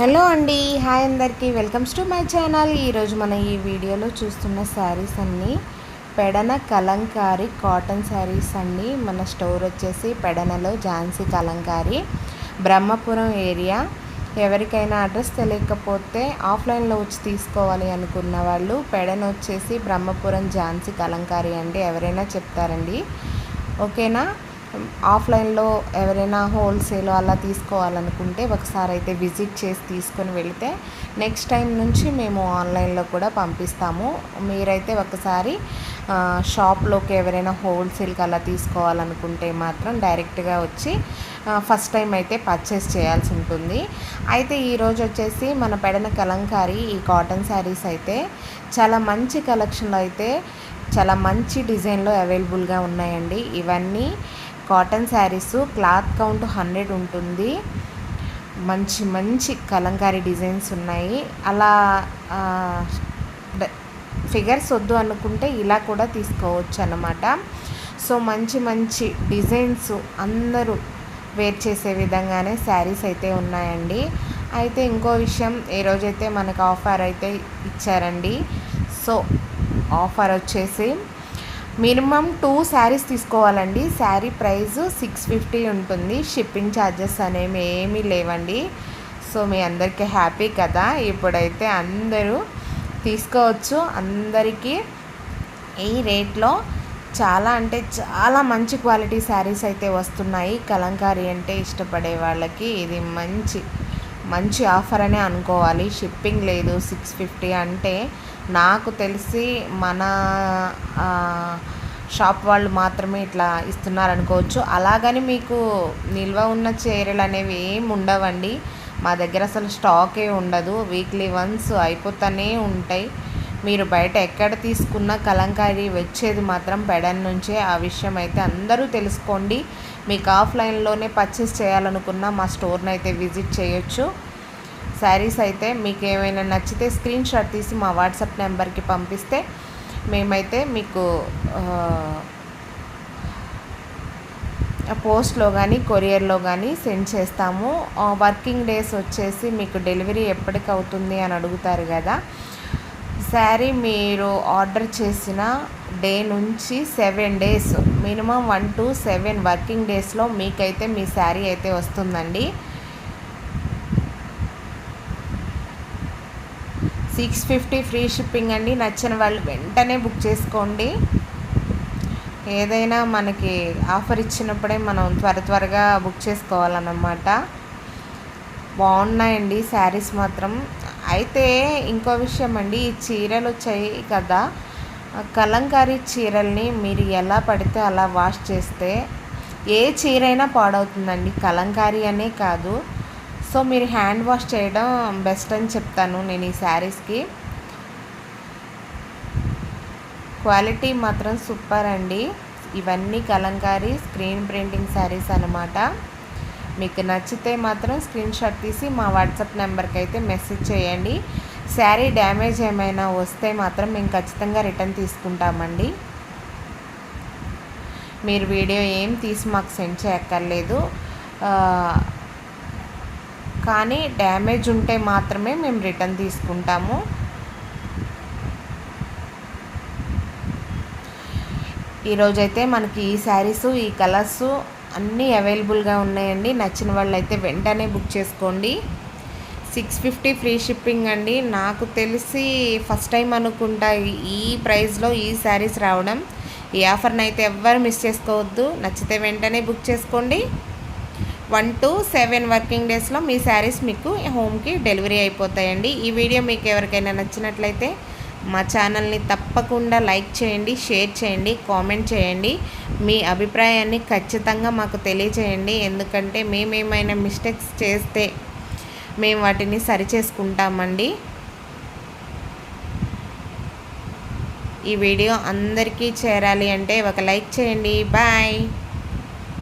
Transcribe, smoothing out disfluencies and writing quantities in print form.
Hello అండి, hi అందరికీ, welcomes to my channel. ఈరోజు మనం ఈ వీడియోలో చూస్తున్న శారీస్ అన్నీ పెడన కలంకారీ కాటన్ శారీస్ అండి. మన స్టోర్ వచ్చేసి పెడనలో ఝాన్సీ కలంకారీ, బ్రహ్మపురం ఏరియా. ఎవరికైనా అడ్రస్ తెలియకపోతే ఆఫ్లైన్లో వచ్చి తీసుకోవాలి అనుకున్న వాళ్ళు పెడన వచ్చేసి బ్రహ్మపురం ఝాన్సీ కలంకారీ అండి. ఎవరైనా చెప్తారండి, ఓకేనా. ఆఫ్లైన్లో ఎవరైనా హోల్సేల్ అలా తీసుకోవాలనుకుంటే ఒకసారి అయితే విజిట్ చేసి తీసుకొని వెళితే నెక్స్ట్ టైం నుంచి మేము ఆన్లైన్లో కూడా పంపిస్తాము. మీరైతే ఒకసారి షాప్లోకి ఎవరైనా హోల్సేల్కి అలా తీసుకోవాలనుకుంటే మాత్రం డైరెక్ట్గా వచ్చి ఫస్ట్ టైం అయితే పర్చేస్ చేయాల్సి ఉంటుంది. అయితే ఈరోజు వచ్చేసి మన పెడన కలంకారీ ఈ కాటన్ శారీస్ అయితే చాలా మంచి కలెక్షన్లో అయితే చాలా మంచి డిజైన్లో అవైలబుల్గా ఉన్నాయండి. ఇవన్నీ కాటన్ శారీస్, క్లాత్ కౌంట్ 100 ఉంటుంది. మంచి మంచి కలంకారీ డిజైన్స్ ఉన్నాయి. అలా ఫిగర్స్ వద్దు అనుకుంటే ఇలా కూడా తీసుకోవచ్చు అన్నమాట. సో మంచి మంచి డిజైన్స్ అందరూ వేర్ చేసే విధంగానే శారీస్ అయితే ఉన్నాయండి. అయితే ఇంకో విషయం, ఈరోజైతే మనకు ఆఫర్ అయితే ఇచ్చారండి. సో ఆఫర్ వచ్చేసి మినిమం 2 శారీస్ తీసుకోవాలండి. శారీ ప్రైస్ 650 ఉంటుంది. షిప్పింగ్ ఛార్జెస్ అనేవి ఏమీ లేవండి. సో మీ అందరికీ హ్యాపీ కదా. ఇప్పుడైతే అందరూ తీసుకోవచ్చు. అందరికీ ఈ రేట్లో చాలా అంటే చాలా మంచి క్వాలిటీ శారీస్ అయితే వస్తున్నాయి. కలంకారీ అంటే ఇష్టపడే వాళ్ళకి ఇది మంచి ఆఫర్ అనే అనుకోవాలి. షిప్పింగ్ లేదు. 650 అంటే నాకు తెలిసి మన షాప్ వాళ్ళు మాత్రమే ఇట్లా ఇస్తున్నారనుకోవచ్చు. అలాగని మీకు నిల్వ ఉన్న చీరలు అనేవి ఏమి ఉండవండి. మా దగ్గర అసలు స్టాకే ఉండదు. వీక్లీ వన్స్ అయిపోతూనే ఉంటాయి. మీరు బయట ఎక్కడ తీసుకున్న కలంకారీ వచ్చేది మాత్రం పెడన్ నుంచే. ఆ విషయం అయితే అందరూ తెలుసుకోండి. మీకు ఆఫ్లైన్లోనే పర్చేస్ చేయాలనుకున్న మా స్టోర్ని అయితే విజిట్ చేయొచ్చు. శారీస్ అయితే మీకు ఏమైనా నచ్చితే స్క్రీన్ షాట్ తీసి మా వాట్సాప్ నెంబర్కి పంపిస్తే మేమైతే మీకు పోస్ట్లో కానీ కొరియర్లో కానీ సెండ్ చేస్తాము. వర్కింగ్ డేస్ వచ్చేసి మీకు డెలివరీ ఎప్పటికి అవుతుంది అని అడుగుతారు కదా. శారీ మీరు ఆర్డర్ చేసిన డే నుంచి 7 డేస్, మినిమం 1 to 7 వర్కింగ్ డేస్లో మీకైతే మీ శారీ అయితే వస్తుందండి. 650 ఫ్రీ షిప్పింగ్ అండి. నచ్చిన వాళ్ళు వెంటనే బుక్ చేసుకోండి. ఏదైనా మనకి ఆఫర్ ఇచ్చినప్పుడే మనం త్వరగా బుక్ చేసుకోవాలన్నమాట. బాగున్నాయండి శారీస్ మాత్రం. అయితే ఇంకో విషయం అండి, ఈ చీరలు వచ్చాయి కదా, కలంకారీ చీరల్ని మీరు ఎలా పడితే అలా వాష్ చేస్తే ఏ చీరైనా పాడవుతుందండి. కలంకారీ అనే కాదు. సో మీరు హ్యాండ్ వాష్ చేయడం బెస్ట్ అని చెప్తాను నేను ఈ శారీస్కి. క్వాలిటీ మాత్రం సూపర్ అండి. ఇవన్నీ కలంకారీ స్క్రీన్ ప్రింటింగ్ శారీస్ అన్నమాట. మీకు నచ్చితే మాత్రం స్క్రీన్ షాట్ తీసి మా వాట్సాప్ నెంబర్కి అయితే మెసేజ్ చేయండి. శారీ డ్యామేజ్ ఏమైనా వస్తే మాత్రం మేము ఖచ్చితంగా రిటర్న్ తీసుకుంటామండి. మీరు వీడియో ఏం తీసి మాకు సెండ్ చేయక్కర్లేదు. కానీ డ్యామేజ్ ఉంటే మాత్రమే మేము రిటర్న్ తీసుకుంటాము. ఈరోజైతే మనకి ఈ శారీస్, ఈ కలర్స్ అన్నీ అవైలబుల్గా ఉన్నాయండి. నచ్చిన వాళ్ళు అయితే వెంటనే బుక్ చేసుకోండి. 650 ఫ్రీ షిప్పింగ్ అండి. నాకు తెలిసి ఫస్ట్ టైం అనుకుంటా ఈ ప్రైస్లో ఈ శారీస్ రావడం. ఈ ఆఫర్ని అయితే ఎవ్వరు మిస్ చేసుకోవద్దు. నచ్చితే వెంటనే బుక్ చేసుకోండి. 1 to 7 వర్కింగ్ డేస్లో మీ శారీస్ మీకు హోమ్కి డెలివరీ అయిపోతాయండి. ఈ వీడియో మీకు ఎవరికైనా నచ్చినట్లయితే మా ఛానల్ని తప్పకుండా లైక్ చేయండి, షేర్ చేయండి, కామెంట్ చేయండి. మీ అభిప్రాయాన్ని ఖచ్చితంగా మాకు తెలియచేయండి. ఎందుకంటే మేమేమైనా మిస్టేక్స్ చేస్తే మేము వాటిని సరిచేసుకుంటామండి. ఈ వీడియో అందరికీ చేరాలి అంటే ఒక లైక్ చేయండి. బాయ్.